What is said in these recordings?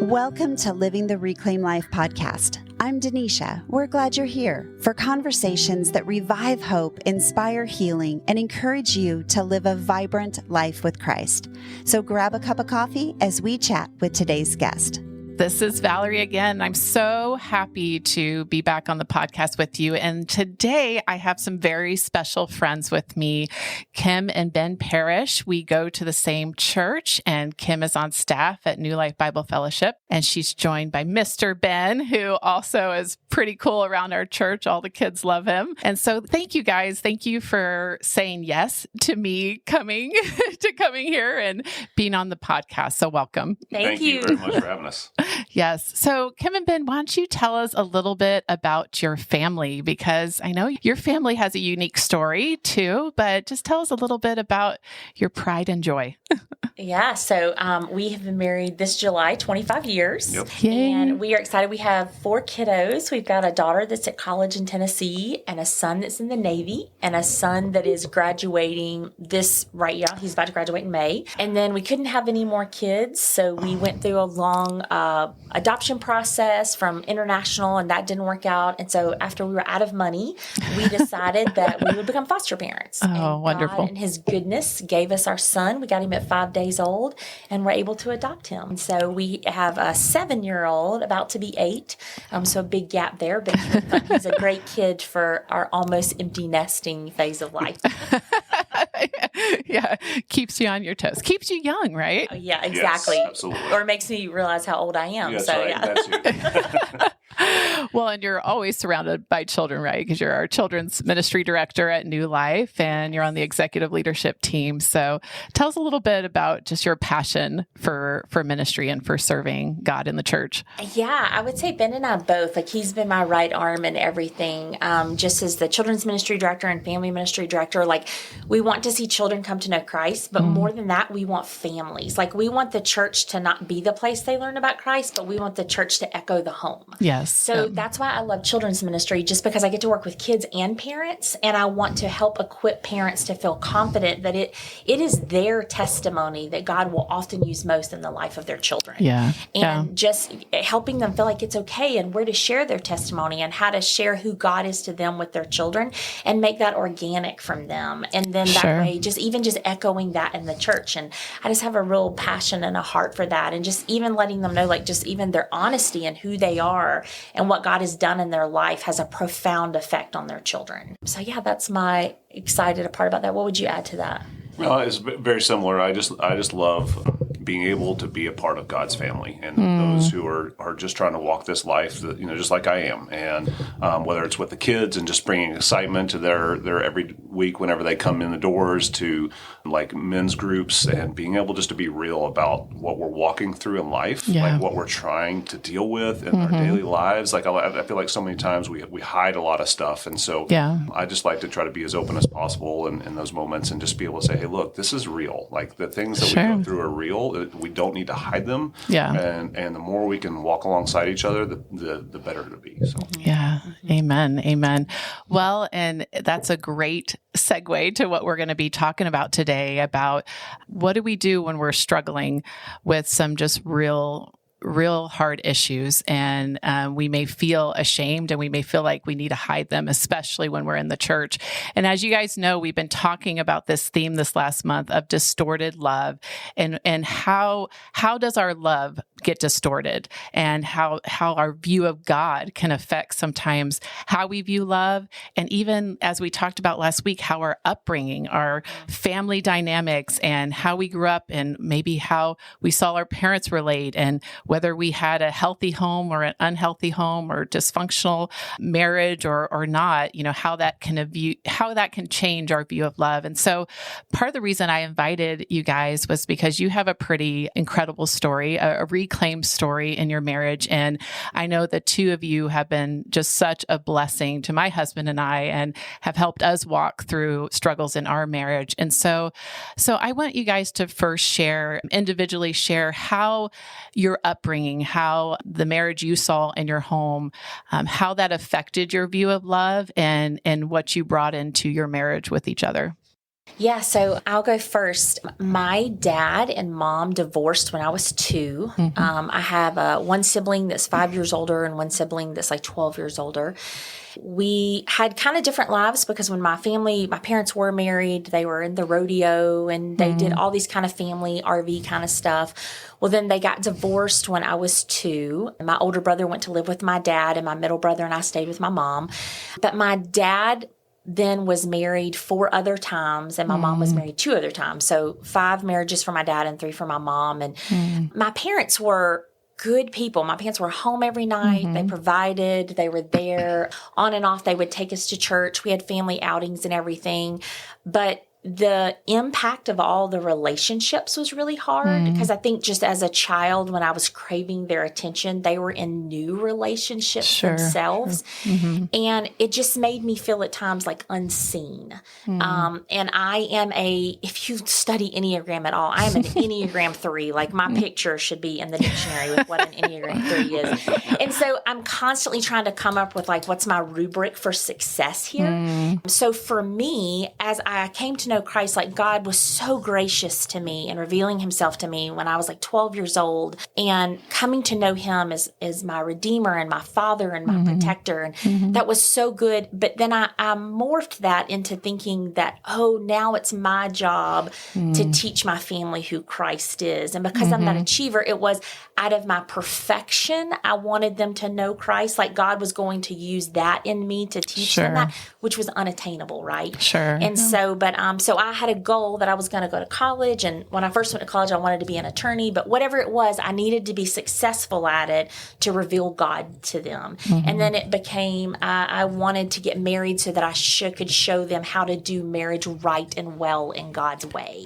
Welcome to Living the Reclaim Life podcast. I'm Denisha. We're glad you're here for conversations that revive hope, inspire healing, and encourage you to live a vibrant life with Christ. So grab a cup of coffee as we chat with today's guest. This is Valerie again. I'm so happy to be back on the podcast with you. And today I have some very special friends with me, Kim and Ben Parrish. We go to the same church, and Kim is on staff at New Life Bible Fellowship. And she's joined by Mr. Ben, who also is pretty cool around our church. All the kids love him. And so thank you guys. Thank you for saying yes to me coming here and being on the podcast. So welcome. Thank you very much for having us. Yes. So Kim and Ben, why don't you tell us a little bit about your family? Because I know your family has a unique story too, but just tell us a little bit about your pride and joy. Yeah. So we have been married this July, 25 years. Yep. Yay. And we are excited. We have 4 kiddos. We've got a daughter that's at college in Tennessee, and a son that's in the Navy, and a son that is graduating he's about to graduate in May. And then we couldn't have any more kids. So we went through a long adoption process from international, and that didn't work out. And so after we were out of money, we decided that we would become foster parents. Oh, and wonderful. God, in His goodness, gave us our son. We got him at 5 days old, and we're able to adopt him. And so we have a 7-year-old about to be 8. So a big gap there, but he's a great kid for our almost empty nesting phase of life. Yeah. Keeps you on your toes. Keeps you young, right? Yeah, exactly. Yes, absolutely. Or makes me realize how old I am. Yeah, that's so right. yeah. That's you. Well, and you're always surrounded by children, right? Because you're our children's ministry director at New Life, and you're on the executive leadership team. So tell us a little bit about just your passion for ministry and for serving God in the church. Yeah, I would say Ben and I both. Like, he's been my right arm and everything. Just as the children's ministry director and family ministry director, like, we want to see children come to know Christ, but more than that, we want families. Like, we want the church to not be the place they learn about Christ, but we want the church to echo the home. Yes. So that's why I love children's ministry, just because I get to work with kids and parents, and I want to help equip parents to feel confident that it is their testimony that God will often use most in the life of their children. Yeah. And just helping them feel like it's okay and where to share their testimony and how to share who God is to them with their children and make that organic from them. And then that way, just echoing that in the church. And I just have a real passion and a heart for that. And just even letting them know, like, just even their honesty and who they are and what God has done in their life has a profound effect on their children. So yeah, that's my excited part about that. What would you add to that? Well, it's very similar. I just love being able to be a part of God's family and those who are just trying to walk this life, just like I am. And whether it's with the kids and just bringing excitement to their every week whenever they come in the doors, to like men's groups, and being able just to be real about what we're walking through in life, like what we're trying to deal with in our daily lives. Like, I feel like so many times we hide a lot of stuff. And so I just like to try to be as open as possible in those moments and just be able to say, hey, look, this is real. Like, the things that we go through are real. We don't need to hide them. Yeah. And the more we can walk alongside each other, the better it'll be. So. Yeah. Amen. Amen. Well, and that's a great segue to what we're going to be talking about today, about what do we do when we're struggling with some just real hard issues, and we may feel ashamed and we may feel like we need to hide them, especially when we're in the church. And as you guys know, we've been talking about this theme this last month of distorted love, and how does our love get distorted, and how our view of God can affect sometimes how we view love. And even as we talked about last week, how our upbringing, our family dynamics, and how we grew up, and maybe how we saw our parents relate, and whether we had a healthy home or an unhealthy home or dysfunctional marriage or not, how that can change our view of love. And so part of the reason I invited you guys was because you have a pretty incredible story, a reclaimed story in your marriage. And I know the two of you have been just such a blessing to my husband and I, and have helped us walk through struggles in our marriage. And so I want you guys to first individually share how your upbringing, how the marriage you saw in your home, how that affected your view of love, and what you brought into your marriage with each other. Yeah, so I'll go first. My dad and mom divorced when I was 2. I have one sibling that's 5 years older and one sibling that's like 12 years older. We had kind of different lives because when my parents were married, they were in the rodeo and they did all these kind of family RV kind of stuff. Well, then they got divorced when I was 2. My older brother went to live with my dad, and my middle brother and I stayed with my mom. But my dad then was married 4 other times, and my mom was married 2 other times. So 5 marriages for my dad and 3 for my mom. And my parents were good people. My parents were home every night. They provided, they were there on and off. They would take us to church. We had family outings and everything. But the impact of all the relationships was really hard because I think just as a child, when I was craving their attention, they were in new relationships themselves. And it just made me feel at times like unseen. And I am if you study Enneagram at all, I am an Enneagram 3. Like my picture should be in the dictionary with what an Enneagram 3 is. And so I'm constantly trying to come up with like, what's my rubric for success here? So for me, as I came to know Christ, like God was so gracious to me and revealing himself to me when I was like 12 years old, and coming to know him as my Redeemer and my Father and my protector. And that was so good. But then I morphed that into thinking that, now it's my job to teach my family who Christ is. And because I'm that achiever, it was out of my perfection, I wanted them to know Christ. Like God was going to use that in me to teach them that, which was unattainable, right? And so I had a goal that I was going to go to college. And when I first went to college, I wanted to be an attorney. But whatever it was, I needed to be successful at it to reveal God to them. And then it became, I wanted to get married so that I could show them how to do marriage right and well in God's way.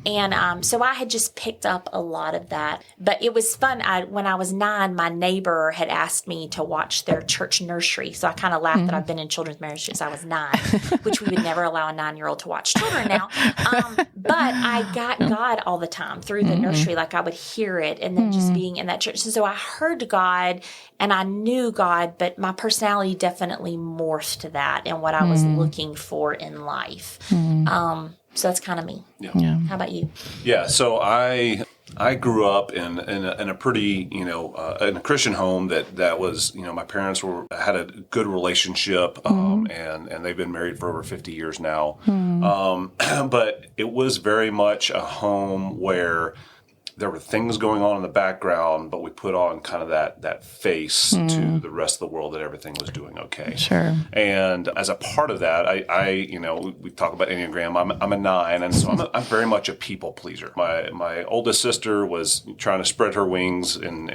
And so I had just picked up a lot of that. But it was fun. When I was 9, my neighbor had asked me to watch their church nursery. So I kind of laughed that I've been in children's marriage since I was 9, which we would never allow a 9-year-old to watch children now. But I got God all the time through the nursery. Like I would hear it, and then just being in that church. And so I heard God and I knew God, but my personality definitely morphed to that and what I was looking for in life. So that's kind of me. How about you? Yeah. So I grew up in a pretty, in a Christian home that was, my parents had a good relationship, and they've been married for over 50 years now. But it was very much a home where there were things going on in the background, but we put on kind of that face to the rest of the world that everything was doing okay. And as a part of that, I we talk about Enneagram. I'm a 9, and so I'm very much a people pleaser. My oldest sister was trying to spread her wings, and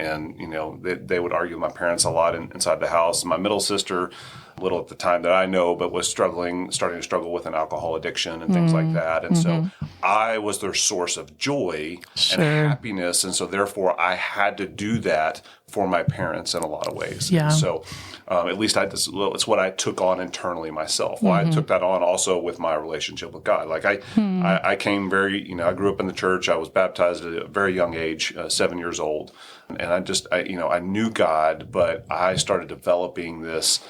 they would argue with my parents a lot inside the house. My middle sister, little at the time that I know, but was starting to struggle with an alcohol addiction and things like that. And so I was their source of joy and happiness. And so therefore I had to do that for my parents in a lot of ways. And so at least it's what I took on internally myself. Well, I took that on also with my relationship with God. Like I came I grew up in the church. I was baptized at a very young age, 7 years old. And I knew God, but I started developing this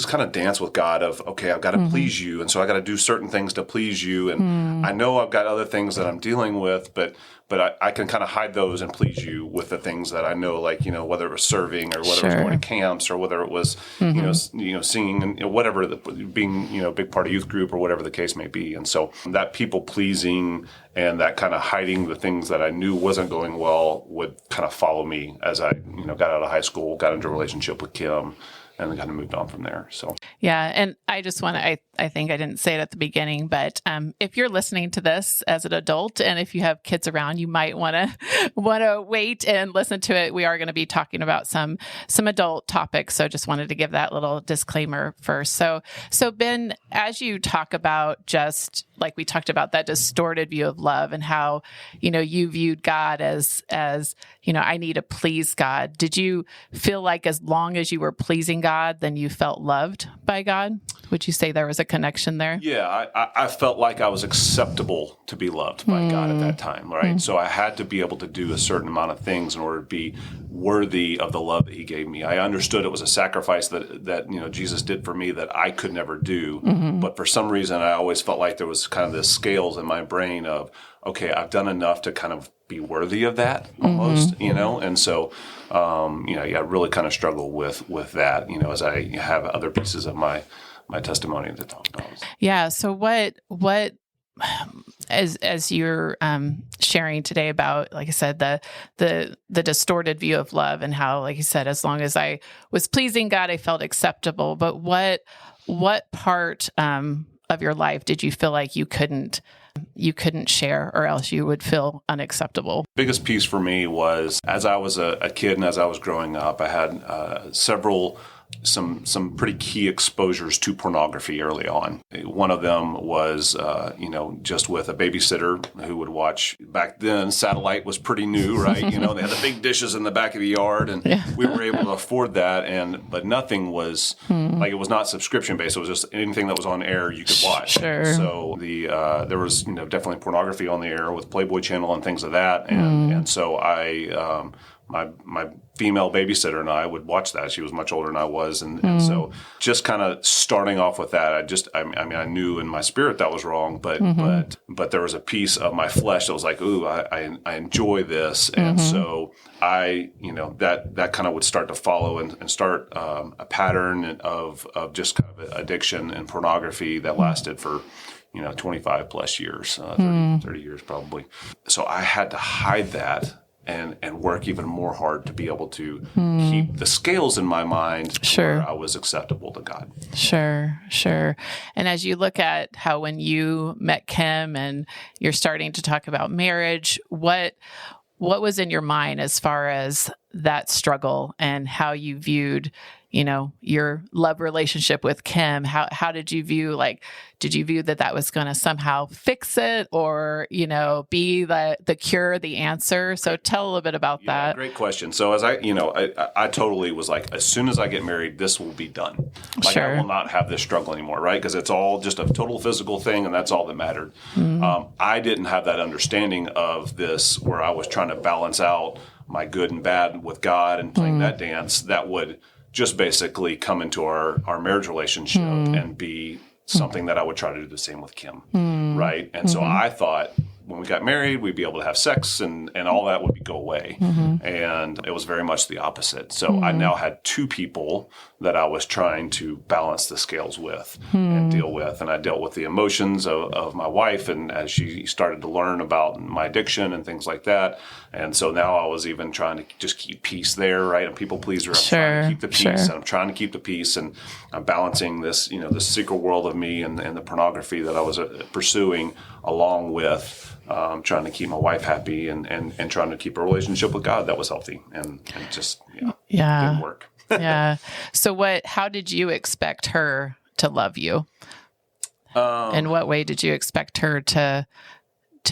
kind of dance with God of, okay, I've got to please you. And so I got to do certain things to please you. And I know I've got other things that I'm dealing with, but I can kind of hide those and please you with the things that I know, like, whether it was serving or whether it was going to camps or whether it was, singing and whatever, being, a big part of youth group or whatever the case may be. And so that people pleasing and that kind of hiding the things that I knew wasn't going well would kind of follow me as I, got out of high school, got into a relationship with Kim, and then kind of moved on from there. So yeah, and I just want to. I think I didn't say it at the beginning, but if you're listening to this as an adult, and if you have kids around, you might want to wait and listen to it. We are going to be talking about some adult topics, so just wanted to give that little disclaimer first. So Ben, as you talk about just like we talked about that distorted view of love and how you viewed God as I need to please God. Did you feel like as long as you were pleasing God, then you felt loved by God? Would you say there was a connection there? Yeah, I felt like I was acceptable to be loved by God at that time, right? So I had to be able to do a certain amount of things in order to be worthy of the love that he gave me. I understood it was a sacrifice that Jesus did for me that I could never do. But for some reason, I always felt like there was kind of this scales in my brain of, okay, I've done enough to kind of be worthy of that almost, and so, I really kind of struggle with that, as I have other pieces of my testimony to talk about. Yeah. So what, as you're sharing today about, like I said, the distorted view of love and how, like you said, as long as I was pleasing God, I felt acceptable. But what part of your life did you feel like you couldn't share, or else you would feel unacceptable? Biggest piece for me was, as I was a kid and as I was growing up, I had some pretty key exposures to pornography early on. One of them was, just with a babysitter who would watch. Back then, satellite was pretty new, right? They had the big dishes in the back of the yard, and we were able to afford that. But nothing was like, it was not subscription based. It was just anything that was on air you could watch. Sure. So there was definitely pornography on the air with Playboy Channel and things of that, and so I. My female babysitter and I would watch that. She was much older than I was. And so just kind of starting off with that, I knew in my spirit that was wrong, but there was a piece of my flesh that was like, ooh, I enjoy this. And so that kind of would start to follow and start a pattern of just kind of addiction and pornography that lasted for 25 plus years, 30 years probably. So I had to hide that and work even more hard to be able to keep the scales in my mind where I was acceptable to God. Sure. And as you look at how when you met Kim and you're starting to talk about marriage, what was in your mind as far as that struggle and how you viewed, your love relationship with Kim? How did you view, did you view that was going to somehow fix it or, be the cure, the answer? So tell a little bit about that. Great question. So as I totally was like, as soon as I get married, this will be done. I will not have this struggle anymore, right? Because it's all just a total physical thing, and that's all that mattered. I didn't have that understanding of this where I was trying to balance out my good and bad with God and playing that dance that would just basically come into our marriage relationship and be something that I would try to do the same with Kim, right? And so I thought when we got married, we'd be able to have sex and all that would go away. And it was very much the opposite. So I now had two people that I was trying to balance the scales with and deal with. And I dealt with the emotions of my wife, and as she started to learn about my addiction and things like that. And so now I was even trying to just keep peace there, right? And people pleaser, I'm trying to keep the peace, and I'm trying to keep the peace, and I'm balancing this, this secret world of me and the pornography that I was pursuing, along with trying to keep my wife happy and trying to keep a relationship with God that was healthy, and just didn't work. So how did you expect her to love you? In what way did you expect her to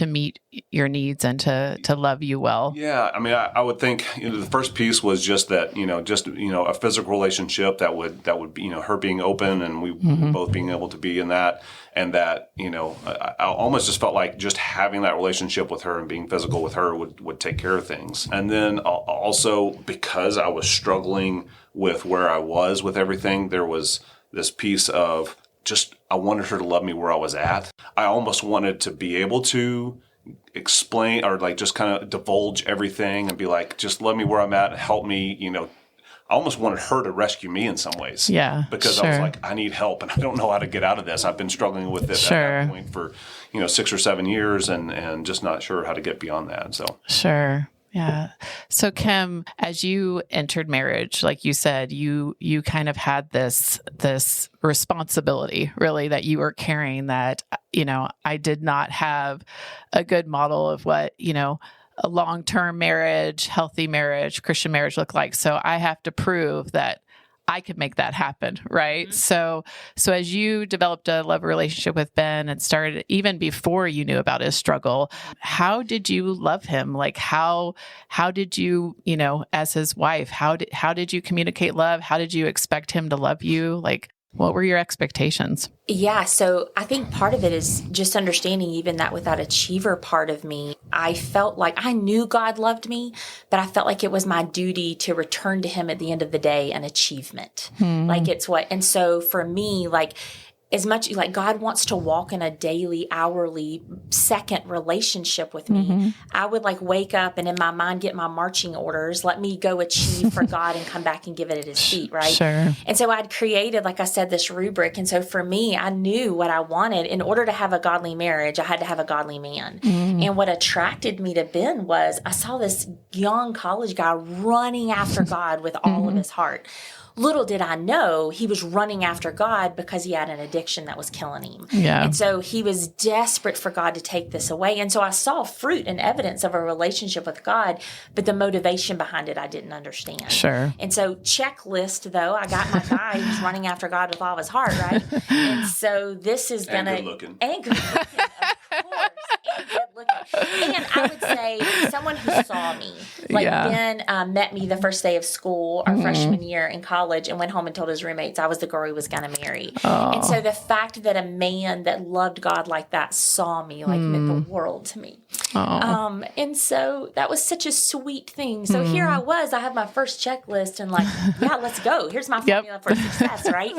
meet your needs and to love you well? Yeah. I mean, I would think, the first piece was just that, a physical relationship that would be, her being open and we both being able to be in that. And that, I almost just felt like just having that relationship with her and being physical with her would take care of things. And then also because I was struggling with where I was with everything, there was this piece of just, I wanted her to love me where I was at. I almost wanted to be able to explain or just kind of divulge everything and be like, just love me where I'm at and help me, I almost wanted her to rescue me in some ways. Yeah. Because I was like, I need help and I don't know how to get out of this. I've been struggling with this at that point for, 6 or 7 years and just not sure how to get beyond that. So. Sure. Yeah. So Kim, as you entered marriage, like you said, you kind of had this responsibility really that you were carrying, that, I did not have a good model of what, a long-term marriage, healthy marriage, Christian marriage look like. So I have to prove that I could make that happen. Right. So as you developed a love relationship with Ben and started even before you knew about his struggle, how did you love him? Like how did you, as his wife, how did you communicate love? How did you expect him to love you? Like, What were your expectations? Yeah, so I think part of it is just understanding even that achiever part of me. I felt like I knew God loved me, but I felt like it was my duty to return to him at the end of the day an achievement. Like it's what, and so for me, like, as much like God wants to walk in a daily, hourly, second relationship with me, I would like wake up and in my mind get my marching orders, let me go achieve for God and come back and give it at his feet, right? Sure. And so I'd created, like I said, this rubric. And so for me, I knew what I wanted. In order to have a godly marriage, I had to have a godly man. And what attracted me to Ben was I saw this young college guy running after God with all of his heart. Little did I know he was running after God because he had an addiction that was killing him. Yeah. And so he was desperate for God to take this away. And so I saw fruit and evidence of a relationship with God, but the motivation behind it I didn't understand. Sure. And so checklist, though, I got my guy who's running after God with all his heart, right? And so this is going to... And good looking. And good looking, of course. And good looking. And I would say someone who saw me, like Ben met me the first day of school, our freshman year in college, and went home and told his roommates I was the girl he was going to marry. And so the fact that a man that loved God like that saw me, like, meant the world to me. And so that was such a sweet thing. So here I was, I had my first checklist and like, yeah, let's go. Here's my formula for success, right?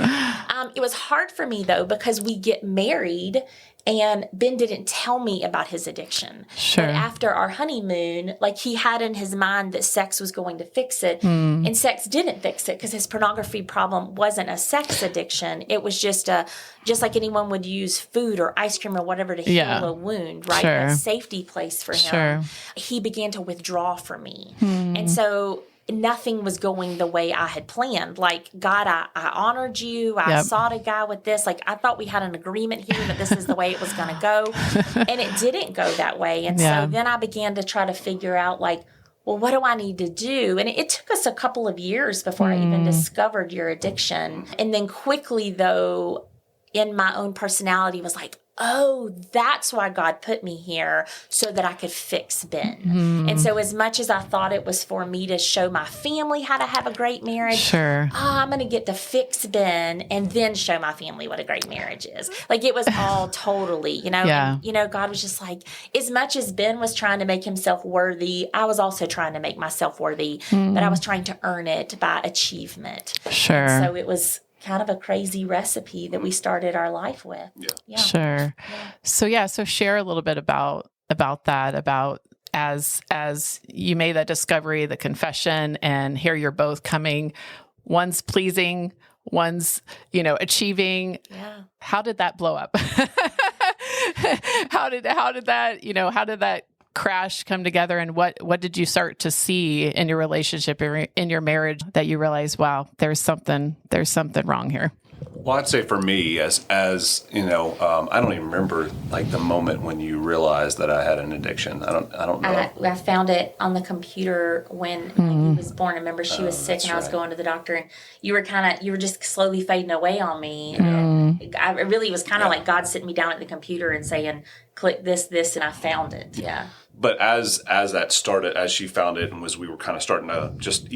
It was hard for me though, because we get married and Ben didn't tell me about his addiction. Sure. But after our honeymoon, like he had in his mind that sex was going to fix it. And sex didn't fix it because his pornography problem wasn't a sex addiction. It was just like anyone would use food or ice cream or whatever to heal a wound, right? Sure. A safety place for him. Sure. He began to withdraw from me. And so nothing was going the way I had planned. Like, God, I honored you. I sought a guy with this. Like, I thought we had an agreement here that this is the way it was going to go. And it didn't go that way. And so then I began to try to figure out, like, well, what do I need to do? And it took us a couple of years before I even discovered your addiction. And then quickly, though, in my own personality was like, oh, that's why God put me here, so that I could fix Ben. And so as much as I thought it was for me to show my family how to have a great marriage, I'm going to get to fix Ben and then show my family what a great marriage is. Like, it was all totally, and, God was just like, as much as Ben was trying to make himself worthy, I was also trying to make myself worthy, but I was trying to earn it by achievement. Sure. And so it was kind of a crazy recipe that we started our life with. Yeah. Sure. So share a little bit about that, about as you made that discovery, the confession, and here you're both coming, one's pleasing, one's, achieving. Yeah. How did that blow up? How did that crash come together, and what did you start to see in your relationship, in your marriage, that you realized, wow, there's something wrong here? Well, I'd say for me, as I don't even remember like the moment when you realized that I had an addiction. I don't know. I found it on the computer when he was born. I remember she was sick and I was going to the doctor, and you were just slowly fading away on me. And it really was kind of like God sitting me down at the computer and saying, click this, and I found it. Yeah. But as that started, as she found it, and as we were kind of starting to just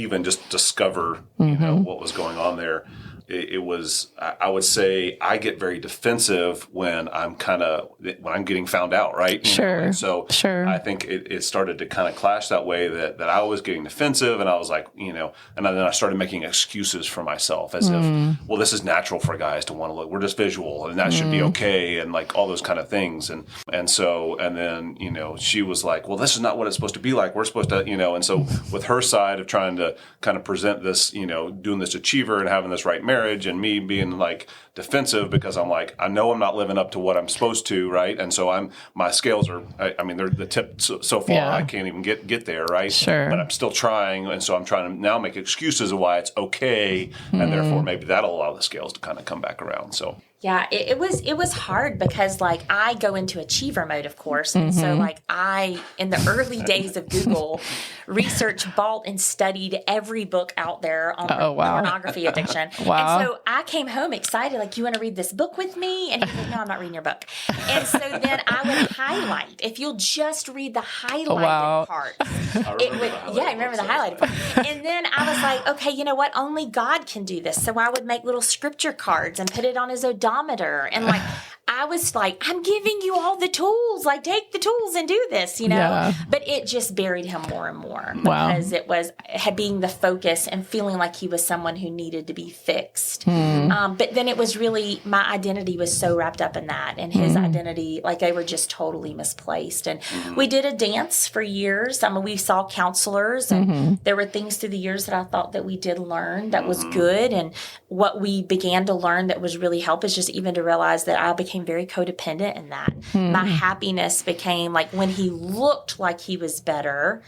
discover, what was going on there, it was, I would say, I get very defensive when I'm getting found out, right? Sure. And so I think it started to kind of clash that way, that I was getting defensive, and I was like, and then I started making excuses for myself as if, well, this is natural for guys to want to look. We're just visual, and that should be okay, and like all those kind of things. And then, she was like, well, this is not what it's supposed to be like. We're supposed to, and so with her side of trying to kind of present this, doing this achiever and having this right marriage, and me being like defensive because I'm like, I know I'm not living up to what I'm supposed to, right? And so my scales are, they're the tip so far, I can't even get there, right? Sure. But I'm still trying, and so I'm trying to now make excuses of why it's okay, and therefore maybe that'll allow the scales to kind of come back around. So Yeah, it was hard because like I go into achiever mode, of course. And so like I, in the early days of Google, researched, bought, and studied every book out there on pornography addiction. Wow. And so I came home excited, like, you want to read this book with me? And he's like, no, I'm not reading your book. And so then I would highlight. If you'll just read the highlighted part. I remember the highlighted part. And then I was like, okay, you know what? Only God can do this. So I would make little scripture cards and put it on his odometer. And like, I was like, I'm giving you all the tools, like take the tools and do this, you know? Yeah. But it just buried him more and more because it was being the focus and feeling like he was someone who needed to be fixed. But then it was really, my identity was so wrapped up in that, and his identity, like they were just totally misplaced. And we did a dance for years. I mean, we saw counselors, and there were things through the years that I thought that we did learn that was good. And what we began to learn that was really help is just even to realize that I became very codependent in that. My happiness became like when he looked like he was better,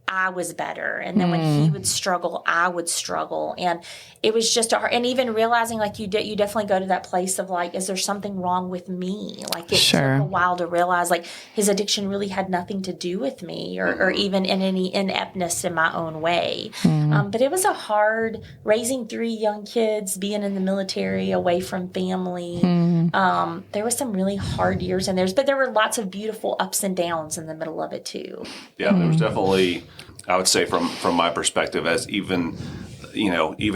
I was better. And then when he would struggle, I would struggle. And it was just and even realizing like you definitely go to that place of like, is there something wrong with me? Like it took a while to realize like his addiction really had nothing to do with me or even in any ineptness in my own way. But it was a hard raising 3 young kids, being in the military, away from family. There were some really hard years in there, but there were lots of beautiful ups and downs in the middle of it too. Yeah, there was definitely, I would say from my perspective, as even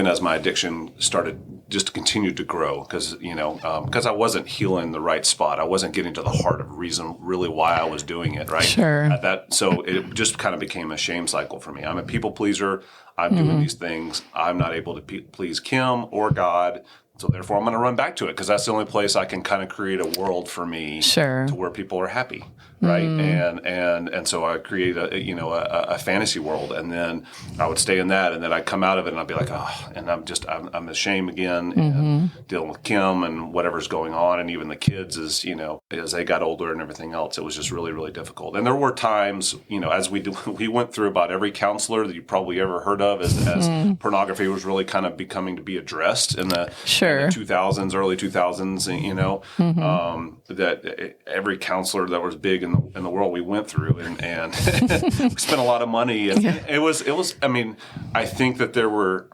as my addiction started just continued to grow, because I wasn't healing the right spot. I wasn't getting to the heart of reason really why I was doing it, right? Sure. So it just kind of became a shame cycle for me. I'm a people pleaser. I'm doing these things. I'm not able to please Kim or God. So therefore, I'm going to run back to it because that's the only place I can kind of create a world for me to where people are happy, right? And so I create a fantasy world, and then I would stay in that, and then I'd come out of it, and I'd be like, oh, and I'm ashamed again, and dealing with Kim and whatever's going on, and even the kids as they got older and everything else, it was just really, really difficult. And there were times, as we went through about every counselor that you probably ever heard of as pornography was really kind of becoming to be addressed in the 2000s, early 2000s, that every counselor that was big in the world we went through, and we spent a lot of money, and it was. I mean, I think that there were.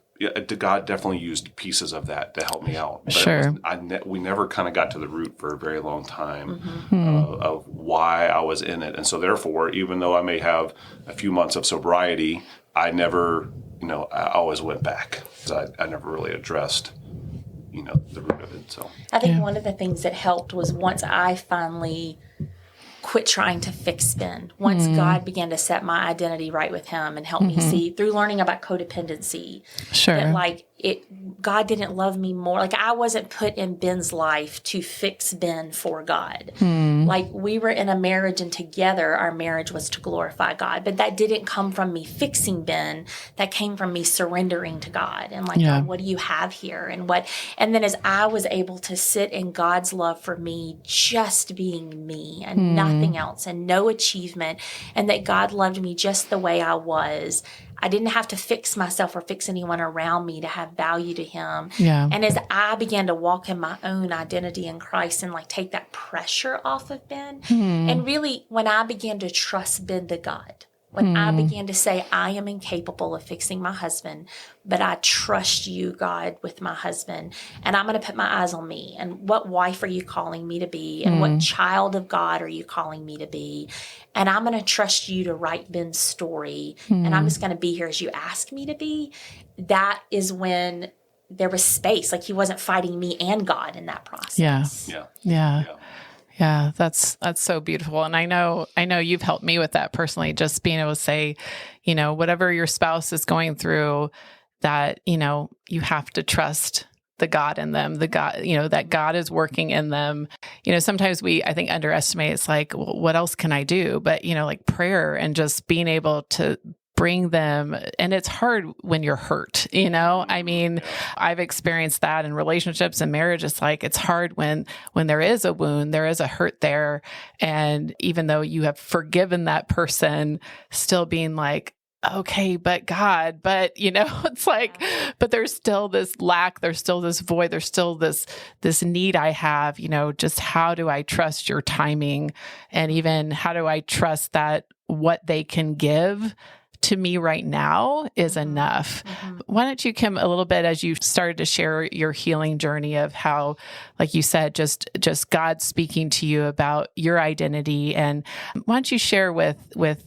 God definitely used pieces of that to help me out. But we never kind of got to the root for a very long time of why I was in it, and so therefore, even though I may have a few months of sobriety, I never, I always went back because I never really addressed. The root of it. So I think one of the things that helped was once I finally quit trying to fix Ben, once God began to set my identity right with him and help me see through learning about codependency that like God didn't love me more. Like I wasn't put in Ben's life to fix Ben for God. Like we were in a marriage, and together our marriage was to glorify God. But that didn't come from me fixing Ben. That came from me surrendering to God and like, God, what do you have here? And then as I was able to sit in God's love for me, just being me and nothing else and no achievement, and that God loved me just the way I was. I didn't have to fix myself or fix anyone around me to have value to him. Yeah. And as I began to walk in my own identity in Christ and like take that pressure off of Ben, and really when I began to trust Ben to God, when I began to say, I am incapable of fixing my husband, but I trust you, God, with my husband, and I'm going to put my eyes on me. And what wife are you calling me to be? And what child of God are you calling me to be? And I'm going to trust you to write Ben's story, and I'm just going to be here as you ask me to be. That is when there was space. Like he wasn't fighting me and God in that process. Yeah, that's so beautiful. And I know you've helped me with that personally, just being able to say, whatever your spouse is going through, that, you have to trust the God in them, that God is working in them. Sometimes I think underestimate, it's like, well, what else can I do? But, like prayer and just being able to bring them. And it's hard when you're hurt, I mean, I've experienced that in relationships and marriage. It's like, it's hard when there is a wound, there is a hurt there. And even though you have forgiven that person, still being like, okay, but God, but it's like, but there's still this lack, there's still this void, there's still this need I have, just how do I trust your timing? And even how do I trust that what they can give to me right now is enough. Why don't you, Kim, a little bit as you started to share your healing journey of how, like you said, just God speaking to you about your identity, and why don't you share with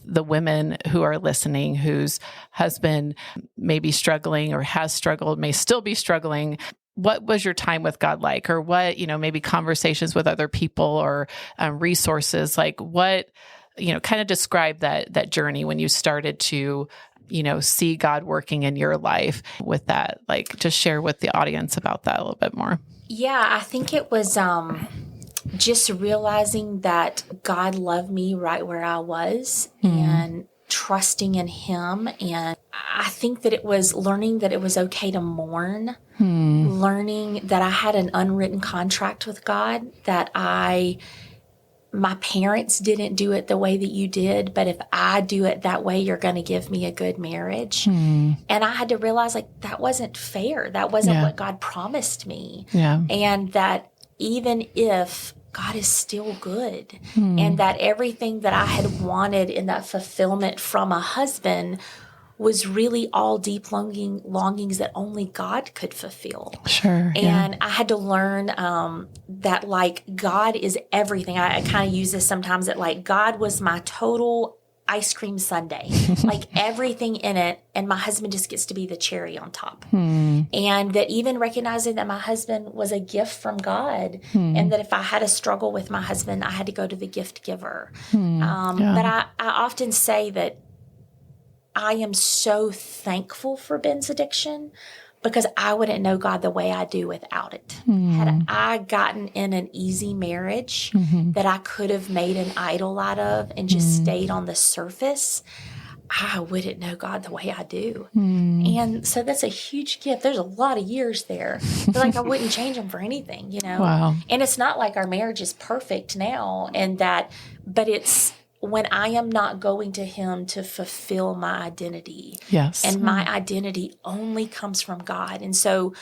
the women who are listening, whose husband may be struggling or has struggled, may still be struggling. What was your time with God like, or what, maybe conversations with other people or resources, like what, kind of describe that journey when you started to, see God working in your life with that, like just share with the audience about that a little bit more. Yeah, I think it was just realizing that God loved me right where I was and trusting in Him. And I think that it was learning that it was okay to mourn, learning that I had an unwritten contract with God, that my parents didn't do it the way that you did, but if I do it that way, you're going to give me a good marriage. And I had to realize that wasn't fair. That wasn't what God promised me. And that even if God is still good and that everything that I had wanted in that fulfillment from a husband was really all deep longings that only God could fulfill. Sure. And I had to learn that God is everything. I kind of use this sometimes that God was my total ice cream sundae, everything in it, and my husband just gets to be the cherry on top. And that even recognizing that my husband was a gift from God, and that if I had a struggle with my husband, I had to go to the gift giver. But I often say that I am so thankful for Ben's addiction because I wouldn't know God the way I do without it. Had I gotten in an easy marriage that I could have made an idol out of and just stayed on the surface, I wouldn't know God the way I do. And so that's a huge gift. There's a lot of years there. But I wouldn't change them for anything, Wow. And it's not like our marriage is perfect now but it's when I am not going to Him to fulfill my identity. Yes. And my identity only comes from God. And so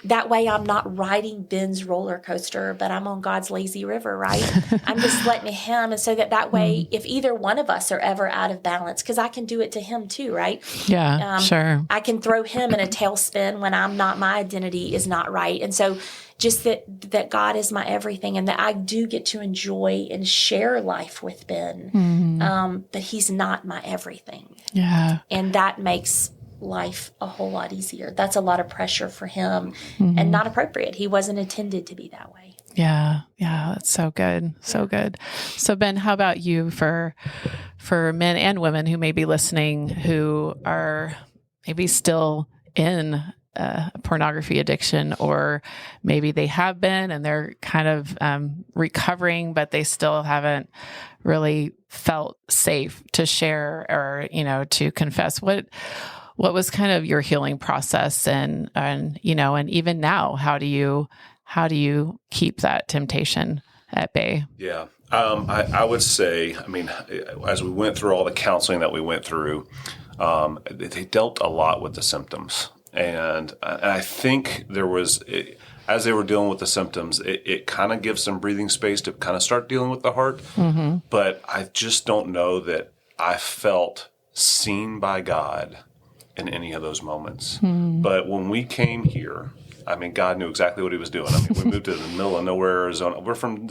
that way I'm not riding Ben's roller coaster, but I'm on God's lazy river, right? I'm just letting Him. And so that way, if either one of us are ever out of balance, because I can do it to Him too, right? Yeah, sure. I can throw Him in a tailspin when my identity is not right. And so just that God is my everything and that I do get to enjoy and share life with Ben. But He's not my everything. Yeah. And that makes life a whole lot easier. That's a lot of pressure for him and not appropriate. He wasn't intended to be that way. Yeah. Yeah. That's so good. So good. So Ben, how about you for men and women who may be listening, who are maybe still in pornography addiction, or maybe they have been and they're kind of recovering, but they still haven't really felt safe to share or, to confess. What was kind of your healing process and even now, how do you keep that temptation at bay? Yeah. I would say, as we went through all the counseling that we went through, they dealt a lot with the symptoms. And I think there was, as they were dealing with the symptoms, it kind of gives some breathing space to kind of start dealing with the heart. But I just don't know that I felt seen by God in any of those moments. But when we came here, God knew exactly what He was doing. We moved to the middle of nowhere, Arizona. We're from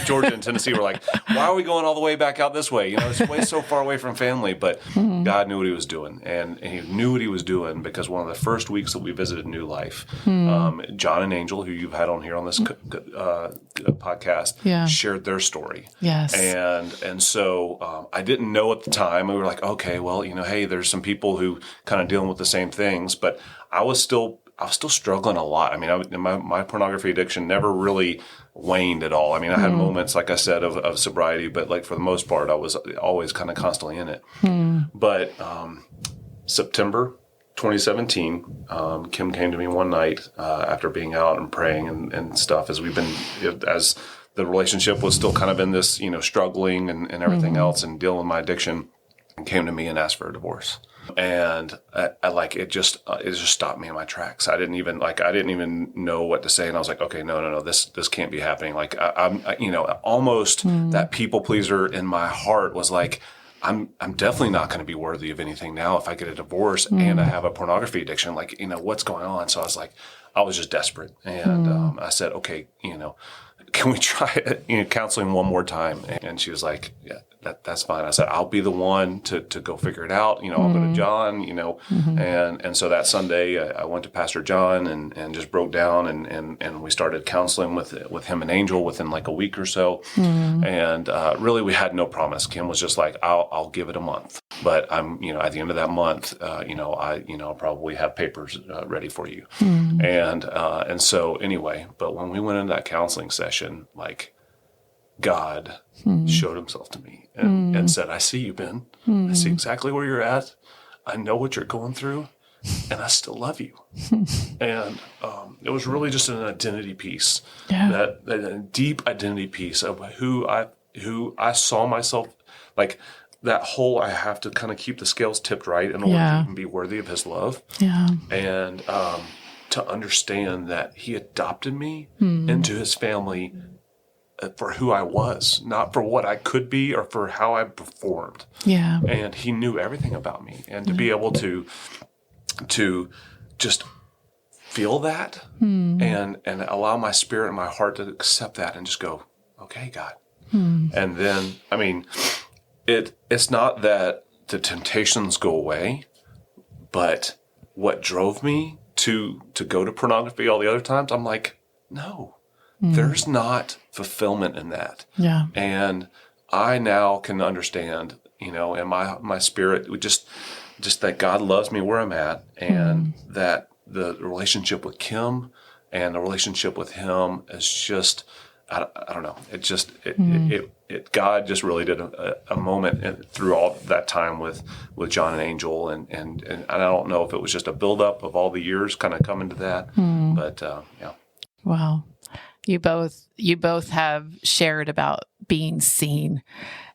Georgia and Tennessee. We're like, why are we going all the way back out this way? It's way so far away from family. But God knew what He was doing, and He knew what He was doing because one of the first weeks that we visited New Life, John and Angel, who you've had on here on this podcast, shared their story. Yes, and so I didn't know at the time. We were like, okay, well, hey, there's some people who kind of dealing with the same things, but I was still struggling a lot. My pornography addiction never really waned at all. I had moments, like I said, of sobriety, but for the most part, I was always kind of constantly in it. But September 2017, Kim came to me one night after being out and praying and stuff, as the relationship was still kind of in this, struggling and everything else and dealing with my addiction, and came to me and asked for a divorce. And I like, it just stopped me in my tracks. I didn't even know what to say. And I was like, okay, no, this can't be happening. Like I'm almost that people pleaser in my heart was like, I'm definitely not going to be worthy of anything now if I get a divorce and I have a pornography addiction. Like, what's going on? So I was just desperate. And I said, okay, can we try counseling one more time? And she was like, yeah, that's fine. I said, I'll be the one to go figure it out. I'll go to John, and so that Sunday I went to Pastor John and just broke down and we started counseling with him and Angel within like a week or so. And really we had no promise. Kim was just like, I'll give it a month, but I'm, at the end of that month, I'll probably have papers ready for you. And so anyway, but when we went into that counseling session, like God showed himself to me and said, I see you, Ben. I see exactly where you're at. I know what you're going through, and I still love you. And it was really just an identity piece, that a deep identity piece of who I saw myself, like that whole, I have to kind of keep the scales tipped right in order to even be worthy of his love. And to understand that he adopted me into his family for who I was, not for what I could be or for how I performed. And he knew everything about me. And to be able to just feel that and allow my spirit and my heart to accept that and just go, okay, God. And then, I mean, it's not that the temptations go away, but what drove me to go to pornography all the other times, I'm like, no, there's not fulfillment in that. And I now can understand, in my spirit, just that God loves me where I'm at, and that the relationship with Kim and the relationship with him is just, I don't know. It just, God just really did a moment through all that time with John and Angel. And I don't know if it was just a buildup of all the years kind of coming to that, but yeah. Wow. You both have shared about being seen,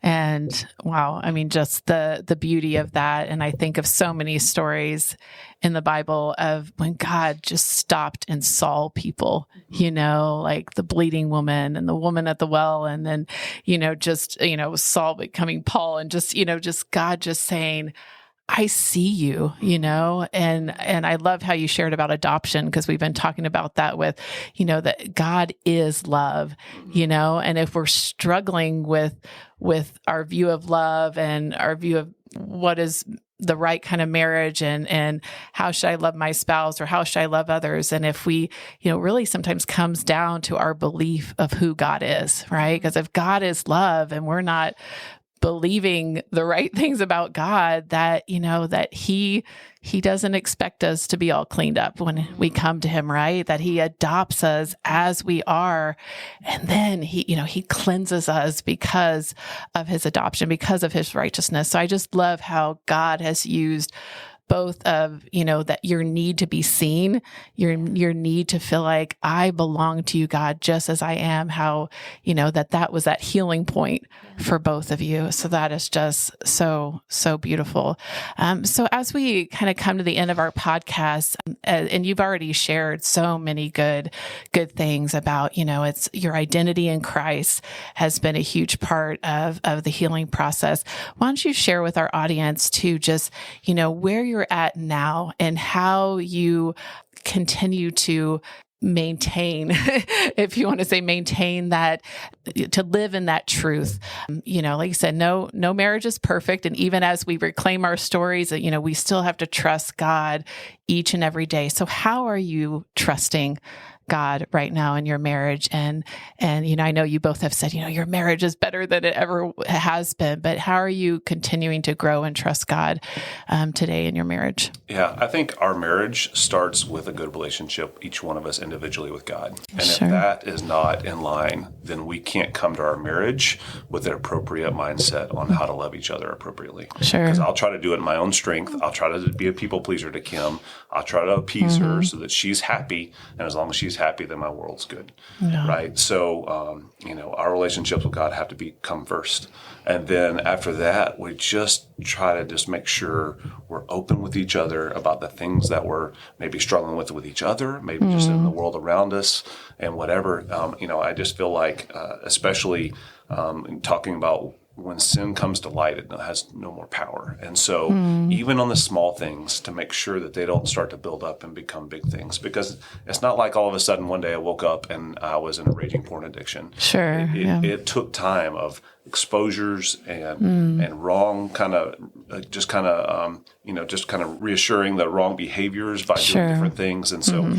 and wow, I mean, just the beauty of that. And I think of so many stories in the Bible of when God just stopped and saw people, like the bleeding woman and the woman at the well. And then, Saul becoming Paul, and just God just saying, I see you, and I love how you shared about adoption, because we've been talking about that with, that God is love, and if we're struggling with our view of love and our view of what is the right kind of marriage and how should I love my spouse or how should I love others? And if we, really sometimes comes down to our belief of who God is, right? Because if God is love and we're not believing the right things about God, that, that he doesn't expect us to be all cleaned up when we come to him, right? That he adopts us as we are. And then he cleanses us because of his adoption, because of his righteousness. So I just love how God has used both of, that your need to be seen, your need to feel like I belong to you, God, just as I am, how, that was that healing point for both of you. So that is just so, so beautiful. So as we kind of come to the end of our podcast, and you've already shared so many good things about, it's your identity in Christ has been a huge part of the healing process. Why don't you share with our audience to just, where you're at now and how you continue to maintain, if you want to say maintain that, to live in that truth. Like you said, no marriage is perfect. And even as we reclaim our stories, we still have to trust God each and every day. So how are you trusting God right now in your marriage? And I know you both have said, your marriage is better than it ever has been, but how are you continuing to grow and trust God today in your marriage? Yeah, I think our marriage starts with a good relationship, each one of us individually with God. And Sure. If that is not in line, then we can't come to our marriage with an appropriate mindset on how to love each other appropriately. Sure. Because I'll try to do it in my own strength. I'll try to be a people pleaser to Kim. I'll try to appease her so that she's happy. And as long as she's happy, then my world's good, Yeah. right? So, our relationships with God have to come first. And then after that, we just try to just make sure we're open with each other about the things that we're maybe struggling with each other, maybe just in the world around us and whatever. I just feel like, especially in talking about when sin comes to light, it has no more power. And so even on the small things, to make sure that they don't start to build up and become big things, because it's not like all of a sudden one day I woke up and I was in a raging porn addiction. Sure. It took time of exposures and wrong kind of just kind of reassuring the wrong behaviors by doing different things. And so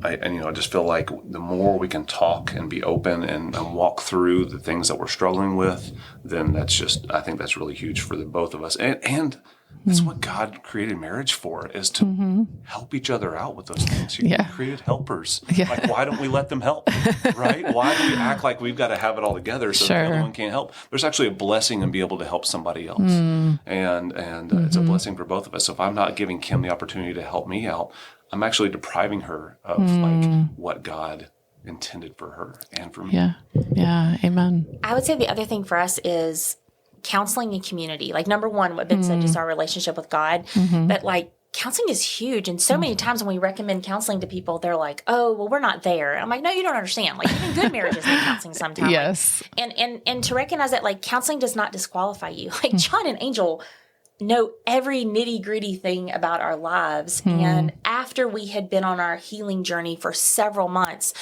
I just feel like the more we can talk and be open and walk through the things that we're struggling with, then I think that's really huge for the both of us. And that's what God created marriage for, is to help each other out with those things. He created helpers. Yeah. Like, why don't we let them help? Right? Why do we act like we've got to have it all together so that the other one can't help? There's actually a blessing in being able to help somebody else. And it's a blessing for both of us. So if I'm not giving Kim the opportunity to help me out, I'm actually depriving her of what God intended for her and for me. Yeah. Amen. I would say the other thing for us is counseling and community. Like, number one, what Ben said, just our relationship with God. But counseling is huge. And so many times when we recommend counseling to people, they're like, oh, well, we're not there. I'm like, no, you don't understand. Like, even good marriages need counseling sometimes. Yes. And to recognize that, counseling does not disqualify you. Like, John and Angel know every nitty-gritty thing about our lives. And after we had been on our healing journey for several months,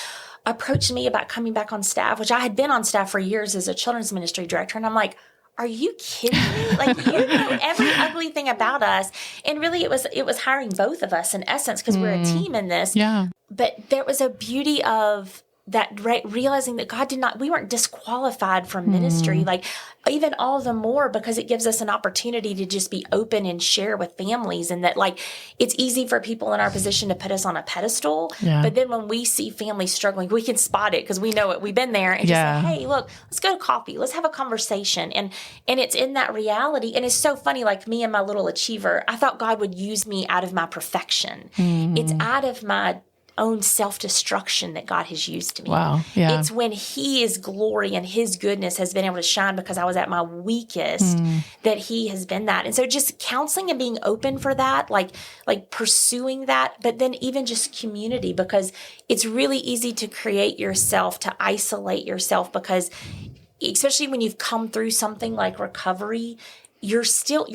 approached me about coming back on staff, which I had been on staff for years as a children's ministry director. And I'm like, are you kidding me? Like, you know every ugly thing about us. And really, it was hiring both of us in essence, because we're a team in this. Yeah. But there was a beauty of that, realizing that we weren't disqualified from ministry. Like, even all the more because it gives us an opportunity to just be open and share with families, and that it's easy for people in our position to put us on a pedestal. Yeah. But then when we see families struggling, we can spot it because we know it. We've been there, and just say, hey, look, let's go to coffee. Let's have a conversation. And it's in that reality. And it's so funny, like me and my little achiever, I thought God would use me out of my perfection. It's out of my own self-destruction that God has used me. Wow. Yeah. It's when His glory and His goodness has been able to shine because I was at my weakest that He has been that. And so just counseling and being open for that, like pursuing that, but then even just community, because it's really easy to create yourself, to isolate yourself, because especially when you've come through something like recovery, you're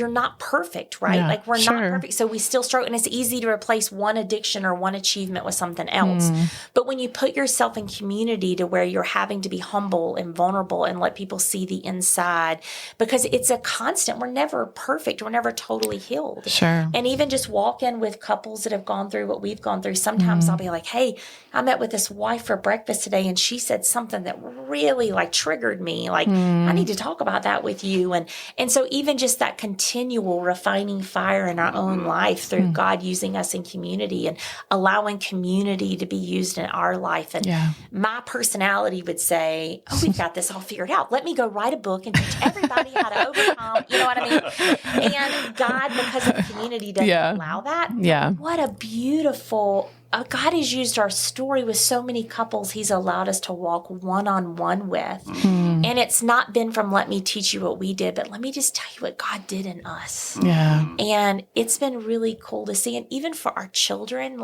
not perfect, right? Yeah, We're not perfect. So we still struggle, and it's easy to replace one addiction or one achievement with something else. But when you put yourself in community to where you're having to be humble and vulnerable and let people see the inside, because it's a constant. We're never perfect. We're never totally healed. Sure. And even just walk in with couples that have gone through what we've gone through. Sometimes I'll be like, hey, I met with this wife for breakfast today, and she said something that really triggered me. I need to talk about that with you. And so even just that continual refining fire in our own life through God using us in community and allowing community to be used in our life. And my personality would say, oh, we've got this all figured out. Let me go write a book and teach everybody how to overcome. You know what I mean? And God, because of community, doesn't allow that. Yeah. What a beautiful God has used our story with so many couples He's allowed us to walk one-on-one with. And it's not been from, let me teach you what we did, but let me just tell you what God did in us. Yeah. And it's been really cool to see. And even for our children,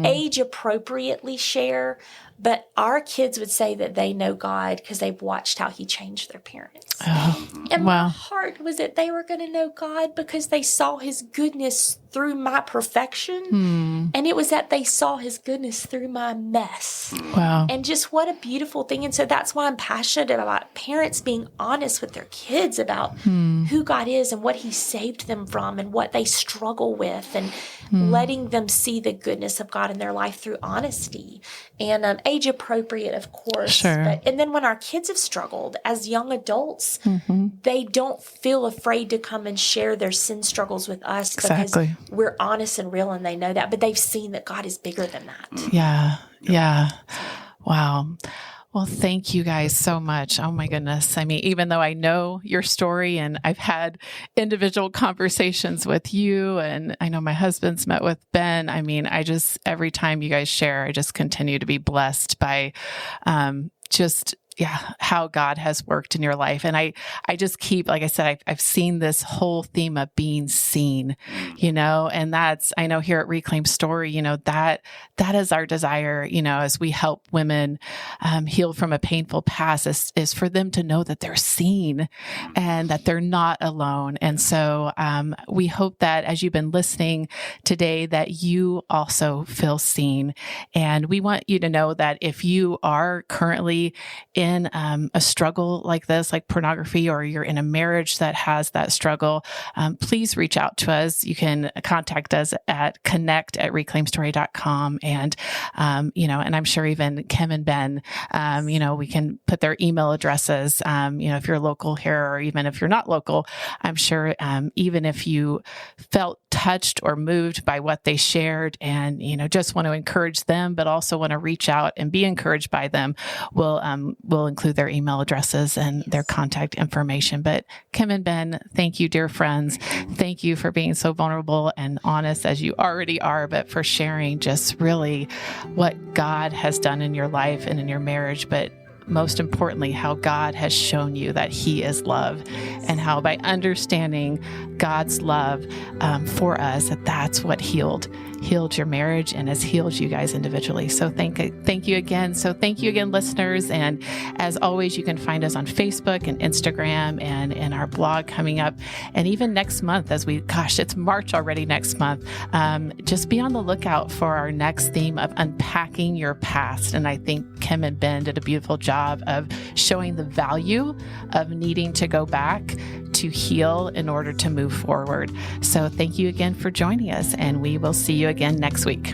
age appropriately share, but our kids would say that they know God because they've watched how He changed their parents. Oh, and my heart was that they were going to know God because they saw His goodness through my perfection. And it was that they saw His goodness through my mess. Wow. And just what a beautiful thing. And so that's why I'm passionate about parents being honest with their kids about who God is and what He saved them from and what they struggle with, and letting them see the goodness of God in their life through honesty. And age appropriate, of course. Sure. And then when our kids have struggled as young adults, they don't feel afraid to come and share their sin struggles with us because we're honest and real, and they know that. But they've seen that God is bigger than that. Yeah. Yeah. Wow. Well, thank you guys so much. Oh my goodness. I mean, even though I know your story and I've had individual conversations with you, and I know my husband's met with Ben, I mean, every time you guys share, I just continue to be blessed by how God has worked in your life. And I just keep, like I said, I've seen this whole theme of being seen, and that's, I know here at Reclaim Story, that is our desire, as we help women heal from a painful past is for them to know that they're seen and that they're not alone. And so we hope that as you've been listening today, that you also feel seen. And we want you to know that if you are currently in a struggle like this, like pornography, or you're in a marriage that has that struggle, please reach out to us. You can contact us at connect@reclaimstory.com. And, and I'm sure even Kim and Ben, we can put their email addresses, if you're local here, or even if you're not local, I'm sure, even if you felt touched or moved by what they shared and, just want to encourage them, but also want to reach out and be encouraged by them, we'll include their email addresses and their contact information. But Kim and Ben, thank you, dear friends. Thank you for being so vulnerable and honest as you already are, but for sharing just really what God has done in your life and in your marriage, but most importantly, how God has shown you that He is love, and how by understanding God's love for us, that's what healed your marriage and has healed you guys individually. So thank you again. So thank you again, listeners. And as always, you can find us on Facebook and Instagram and in our blog coming up. And even next month, it's March already next month, just be on the lookout for our next theme of unpacking your past. And I think Kim and Ben did a beautiful job of showing the value of needing to go back to heal in order to move forward. So thank you again for joining us, and we will see you again next week.